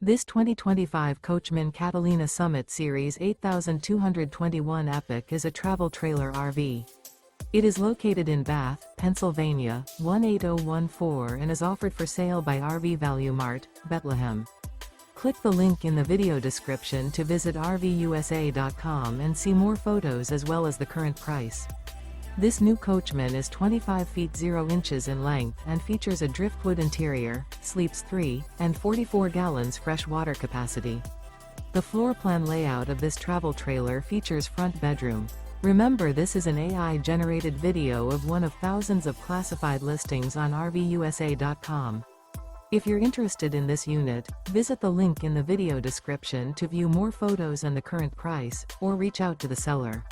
This 2025 Coachmen Catalina Summit Series 8221 Epic is a travel trailer RV. It is located in Bath, Pennsylvania, 18014 and is offered for sale by RV Value Mart, Behtlehem. Click the link in the video description to visit RVUSA.com and see more photos as well as the current price. This new Coachmen is 25 feet 0 inches in length and features a driftwood interior, sleeps 3, and 44 gallons fresh water capacity. The floor plan layout of this travel trailer features front bedroom. Remember, this is an AI-generated video of one of thousands of classified listings on RVUSA.com. If you're interested in this unit, visit the link in the video description to view more photos and the current price, or reach out to the seller.